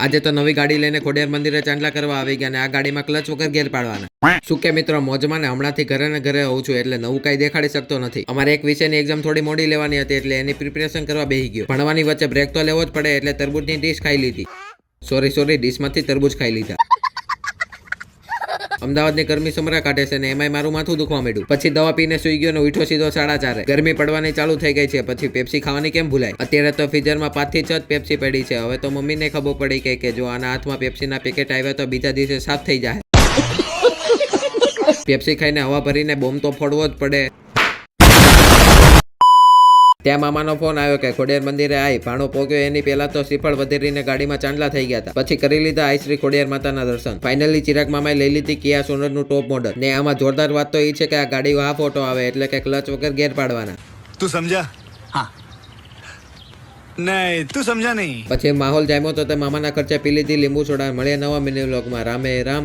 આજે તો નવી ગાડી લઈને ખોડિયાર મંદિરે ચાંદલા કરવા આવી ગયા અને આ ગાડીમાં ક્લચ વગર ગેર પાડવાના. શું કે મિત્રો, મોજમાં ને હમણાંથી ઘરે ને ઘરે હોઉં છું એટલે નવું કઈ દેખાડી શકતો નથી. અમારે એક વિષયની એક્ઝામ થોડી મોડી લેવાની હતી એટલે એની પ્રિપેરેશન કરવા બેસી ગયો. ભણવાની વચ્ચે બ્રેક તો લેવો જ પડે એટલે તરબૂચની ડીશ ખાઈ લીધી. સોરી ડીશમાંથી તરબૂચ ખાઈ લીધા. અમદાવાદની ગરમી સમરા કાઢે છે ને એમાંય મારું માથું દુખવા માંડ્યું. પછી દવા પીને સુઈ ગયો ને ઉઠ્યો સીધો 4:30. ગરમી પડવાની ચાલુ થઈ ગઈ છે. પછી પેપ્સી ખાવાની કેમ ભૂલાય. અત્યારે તો ફ્રીઝરમાં 5 થી 6 પેપ્સી પડી છે. હવે તો મમ્મીને ખબર પડી કે જો આના હાથમાં પેપ્સીના પેકેટ આવ્યા તો બીજા દિવસે સાફ થઈ જાય. પેપ્સી ખાઈને હવા ભરીને બોમ્બ તો ફોડવો જ પડે. ત્યાં મામાનો ફોન આવ્યો કે ખોડિયાર મંદિરે આવી. ભાણો પોગ્યો એની પહેલા તો શ્રીફળ વધેરીને ગાડીમાં ચાંદલા થઈ ગયા હતા. પછી કરી લીધા આઈ શ્રી ખોડિયાર માતાના દર્શન. ફાઇનલી ચિરાગ મામાએ લઈ લીધી કિયા સોનરનું ટોપ મોડલ. ને આમાં જોરદાર વાત તો એ છે કે આ ગાડી હાફ ઓટો આવે એટલે કે ક્લચ વગર ગેર પાડવાના. તું સમજા? હા. નહીં, તું સમજા નહીં. પછી માહોલ જામ્યો તો તે મામાના ખર્ચે પી લીધી લીંબુ સોડા. મળે નવા મિની વ્લોગમાં. રામે રામ.